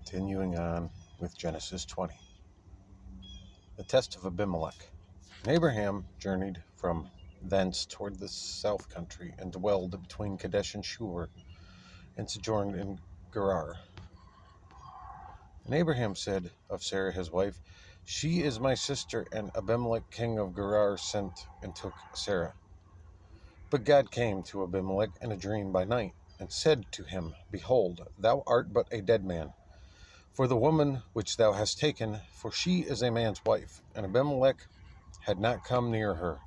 Continuing on with Genesis 20. The test of Abimelech. And Abraham journeyed from thence toward the south country, and dwelled between Kadesh and Shur, and sojourned in Gerar. And Abraham said of Sarah his wife, She is my sister. And Abimelech king of Gerar sent and took Sarah. But God came to Abimelech in a dream by night, and said to him, Behold, thou art but a dead man. For the woman which thou hast taken, for she is a man's wife. And Abimelech had not come near her.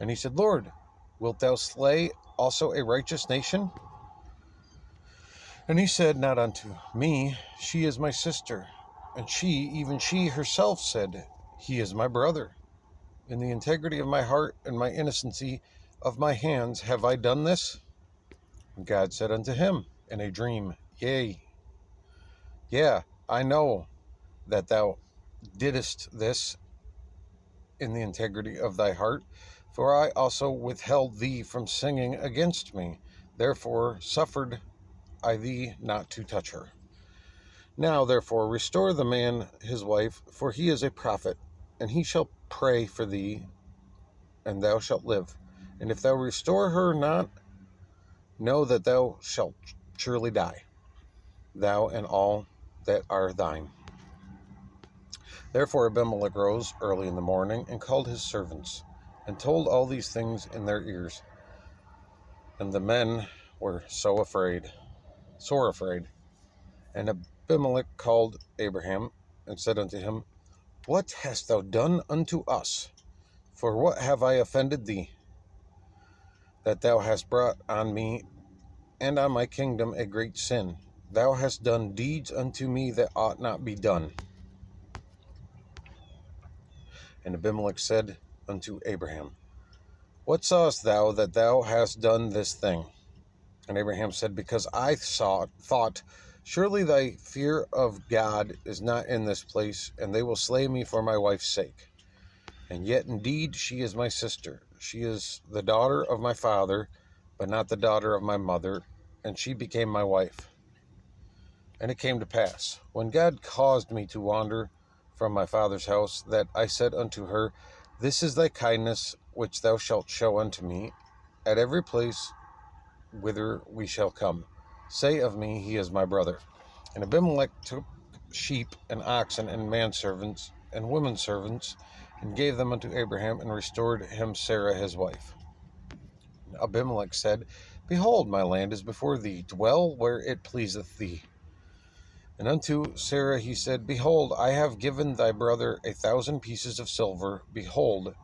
And he said, Lord, wilt thou slay also a righteous nation? And he said not unto me, She is my sister. And she, even she herself, said, He is my brother. In the integrity of my heart and my innocency of my hands have I done this? And God said unto him in a dream, Yea, I know that thou didst this in the integrity of thy heart, for I also withheld thee from singing against me. Therefore suffered I thee not to touch her. Now therefore restore the man his wife, for he is a prophet, and he shall pray for thee, and thou shalt live. And if thou restore her not, know that thou shalt surely die, thou and all that are thine. Therefore Abimelech rose early in the morning, and called his servants, and told all these things in their ears. And the men were sore afraid. And Abimelech called Abraham, and said unto him, What hast thou done unto us? For what have I offended thee, that thou hast brought on me and on my kingdom a great sin? Thou hast done deeds unto me that ought not be done. And Abimelech said unto Abraham, What sawest thou that thou hast done this thing? And Abraham said, Because I thought, surely thy fear of God is not in this place, and they will slay me for my wife's sake. And yet indeed she is my sister. She is the daughter of my father, but not the daughter of my mother, and she became my wife. And it came to pass, when God caused me to wander from my father's house, that I said unto her, This is thy kindness which thou shalt show unto me at every place whither we shall come. Say of me, He is my brother. And Abimelech took sheep and oxen and manservants and women servants, and gave them unto Abraham, and restored him Sarah his wife. And Abimelech said, Behold, my land is before thee, dwell where it pleaseth thee. And unto Sarah he said, Behold, I have given thy brother 1,000 pieces of silver. Behold,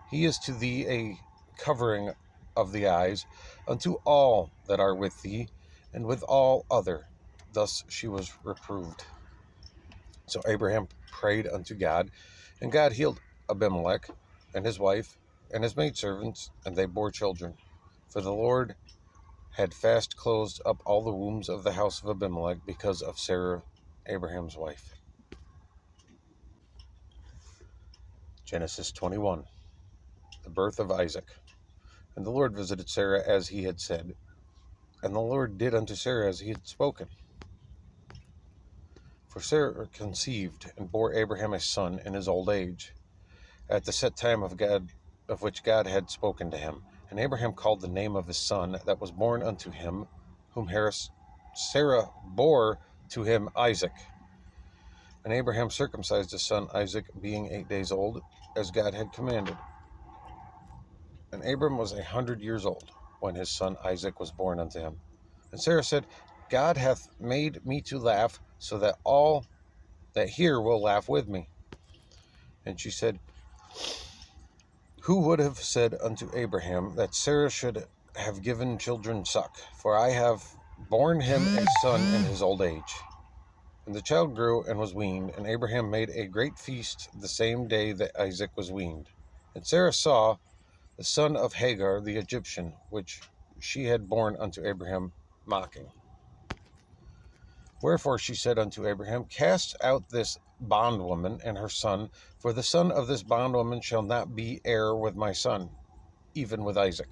he is to thee a covering of the eyes unto all that are with thee, and with all other. Thus she was reproved. So Abraham prayed unto God, and God healed Abimelech and his wife and his maidservants, and they bore children. For the Lord had fast closed up all the wombs of the house of Abimelech because of Sarah, Abraham's wife. Genesis 21. The birth of Isaac. And the Lord visited Sarah as he had said, and the Lord did unto Sarah as he had spoken. For Sarah conceived, and bore Abraham a son in his old age, at the set time of which God had spoken to him. And Abraham called the name of his son that was born unto him, whom Sarah bore to him, Isaac. And Abraham circumcised his son Isaac, being 8 days old, as God had commanded. And Abram was 100 years old when his son Isaac was born unto him. And Sarah said, God hath made me to laugh, so that all that hear will laugh with me. And she said, Who would have said unto Abraham that Sarah should have given children suck? For I have borne him a son in his old age. And the child grew and was weaned, and Abraham made a great feast the same day that Isaac was weaned. And Sarah saw the son of Hagar the Egyptian, which she had borne unto Abraham, mocking. Wherefore she said unto Abraham, Cast out this bondwoman and her son, for the son of this bondwoman shall not be heir with my son, even with Isaac.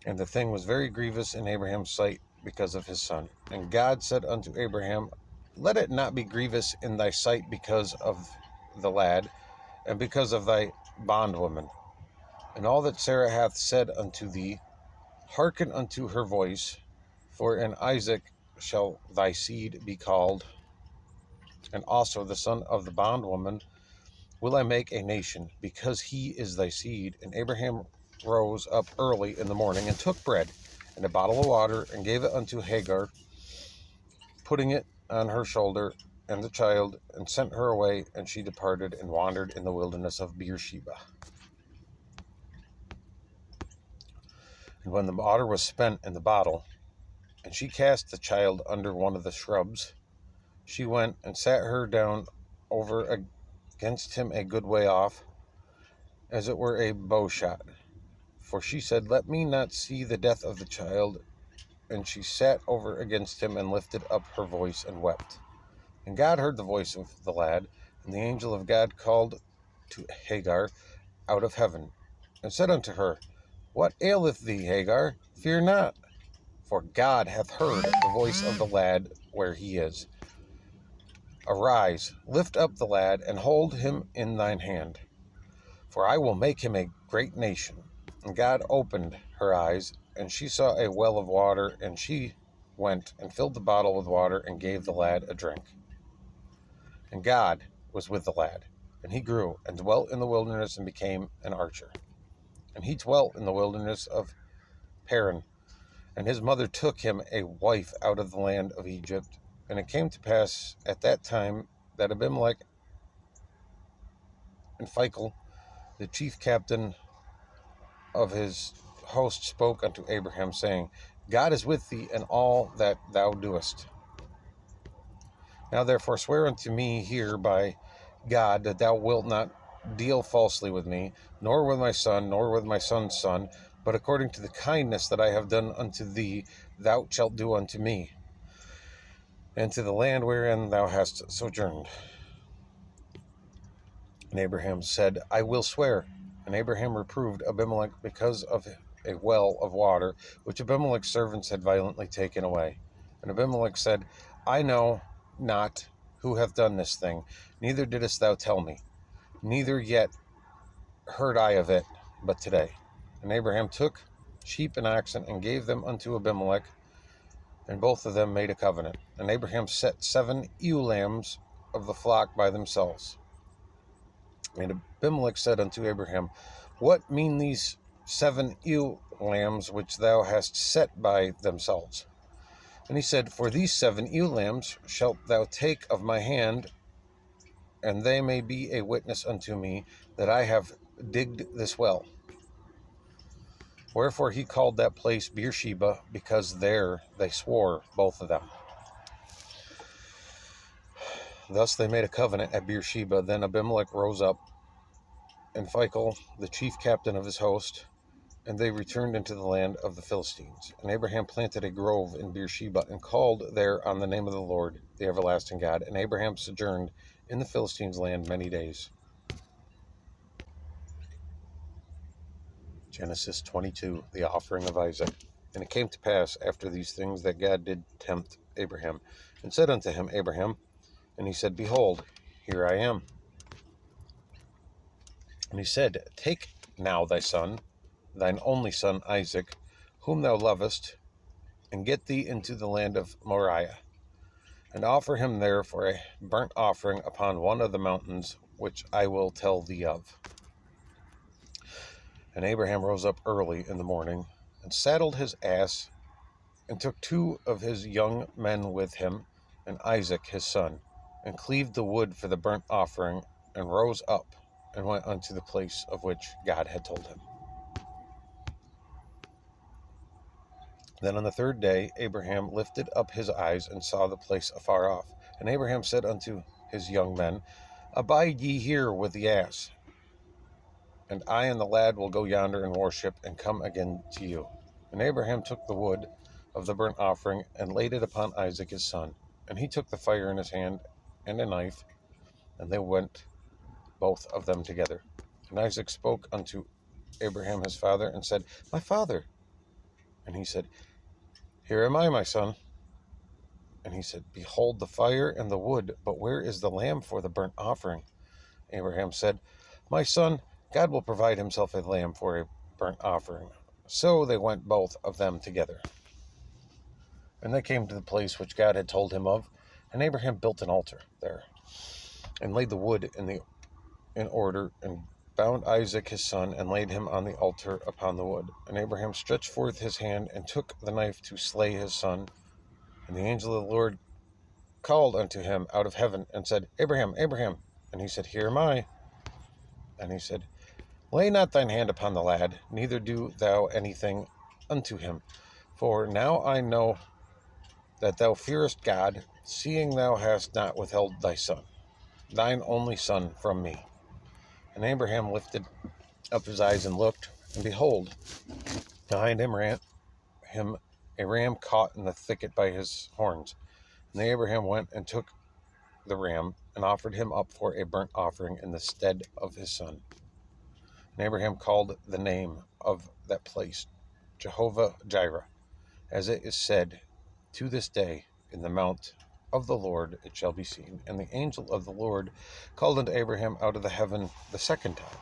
And the thing was very grievous in Abraham's sight because of his son. And God said unto Abraham, let it not be grievous in thy sight because of the lad, and because of thy bondwoman. And all that Sarah hath said unto thee, hearken unto her voice, for in Isaac shall thy seed be called, and also the son of the bondwoman will I make a nation, because he is thy seed. And Abraham rose up early in the morning, and took bread and a bottle of water, and gave it unto Hagar, putting it on her shoulder and the child, and sent her away, and she departed and wandered in the wilderness of Beersheba. And when the water was spent in the bottle, and she cast the child under one of the shrubs, she went and sat her down over against him a good way off, as it were a bow shot. For she said, let me not see the death of the child. And she sat over against him, and lifted up her voice, and wept. And God heard the voice of the lad, and the angel of God called to Hagar out of heaven, and said unto her, what aileth thee, Hagar? Fear not, for God hath heard the voice of the lad where he is. Arise, lift up the lad, and hold him in thine hand, for I will make him a great nation. And God opened her eyes, and she saw a well of water, and she went and filled the bottle with water, and gave the lad a drink. And God was with the lad, and he grew, and dwelt in the wilderness, and became an archer. And he dwelt in the wilderness of Paran. And his mother took him a wife out of the land of Egypt. And it came to pass at that time that Abimelech and Phicol, the chief captain of his host, spoke unto Abraham, saying, God is with thee in all that thou doest. Now therefore swear unto me here by God that thou wilt not deal falsely with me, nor with my son, nor with my son's son, but according to the kindness that I have done unto thee, thou shalt do unto me, and to the land wherein thou hast sojourned. And Abraham said, I will swear. And Abraham reproved Abimelech because of a well of water, which Abimelech's servants had violently taken away. And Abimelech said, I know not who hath done this thing, neither didst thou tell me, neither yet heard I of it, but today. And Abraham took sheep and oxen, and gave them unto Abimelech, and both of them made a covenant. And Abraham set 7 ewe lambs of the flock by themselves. And Abimelech said unto Abraham, what mean these 7 ewe lambs which thou hast set by themselves? And he said, for these 7 ewe lambs shalt thou take of my hand, and they may be a witness unto me that I have digged this well. Wherefore he called that place Beersheba, because there they swore, both of them. Thus they made a covenant at Beersheba. Then Abimelech rose up, and Phicol, the chief captain of his host, and they returned into the land of the Philistines. And Abraham planted a grove in Beersheba, and called there on the name of the Lord, the everlasting God. And Abraham sojourned in the Philistines' land many days. Genesis 22, the offering of Isaac. And it came to pass after these things that God did tempt Abraham, and said unto him, Abraham. And he said, behold, here I am. And he said, take now thy son, thine only son Isaac, whom thou lovest, and get thee into the land of Moriah, and offer him there for a burnt offering upon one of the mountains which I will tell thee of. And Abraham rose up early in the morning, and saddled his ass, and took 2 of his young men with him, and Isaac his son, and cleaved the wood for the burnt offering, and rose up, and went unto the place of which God had told him. Then on the 3rd day Abraham lifted up his eyes, and saw the place afar off. And Abraham said unto his young men, abide ye here with the ass, and I and the lad will go yonder and worship, and come again to you. And Abraham took the wood of the burnt offering, and laid it upon Isaac his son. And he took the fire in his hand, and a knife, and they went both of them together. And Isaac spoke unto Abraham his father, and said, my father. And he said, here am I, my son. And he said, Behold the fire and the wood, but where is the lamb for the burnt offering? Abraham said, My son, God will provide himself a lamb for a burnt offering. So they went both of them together. And they came to the place which God had told him of, and Abraham built an altar there, and laid the wood in order, and bound Isaac his son, and laid him on the altar upon the wood. And Abraham stretched forth his hand, and took the knife to slay his son. And the angel of the Lord called unto him out of heaven, and said, Abraham, Abraham. And he said, Here am I. And he said, Lay not thine hand upon the lad, neither do thou anything unto him. For now I know that thou fearest God, seeing thou hast not withheld thy son, thine only son, from me. And Abraham lifted up his eyes and looked, and behold, behind him ran him a ram caught in the thicket by his horns. And Abraham went and took the ram, and offered him up for a burnt offering in the stead of his son. And Abraham called the name of that place Jehovah Jireh, as it is said, to this day, in the mount of the Lord it shall be seen. And the angel of the Lord called unto Abraham out of the heaven the second time,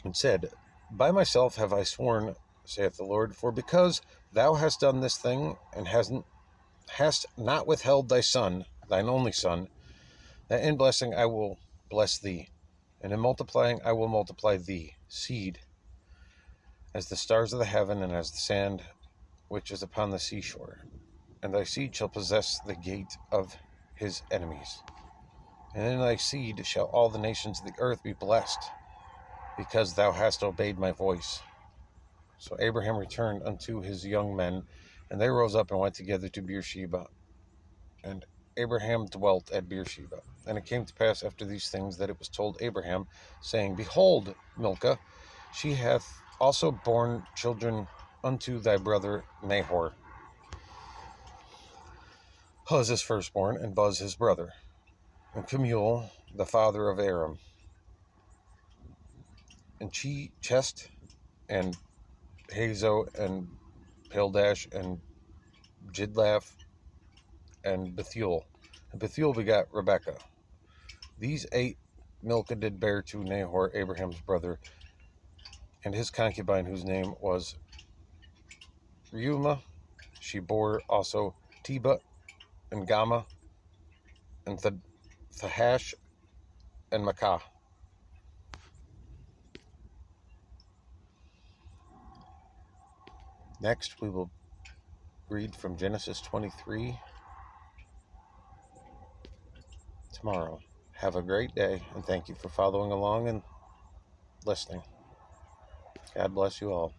and said, By myself have I sworn, saith the Lord, for because thou hast done this thing, and hast not withheld thy son, thine only son, that in blessing I will bless thee, and in multiplying I will multiply thee, seed as the stars of the heaven, and as the sand which is upon the seashore. And thy seed shall possess the gate of his enemies. And in thy seed shall all the nations of the earth be blessed, because thou hast obeyed my voice. So Abraham returned unto his young men, and they rose up and went together to Beersheba. And Abraham dwelt at Beersheba. And it came to pass after these things that it was told Abraham, saying, Behold, Milcah, she hath also borne children unto thy brother Nahor. Huz his firstborn, and Buz his brother, and Kemuel the father of Aram, and Chest, and Hazo, and Pildash, and Jidlaph, and Bethuel. And Bethuel begat Rebekah. These 8 Milcah did bear to Nahor, Abraham's brother, and his concubine, whose name was Reumah. She bore also Teba, and Gama, and Thahash, and Makah. Next, we will read from Genesis 23 tomorrow. Have a great day, and thank you for following along and listening. God bless you all.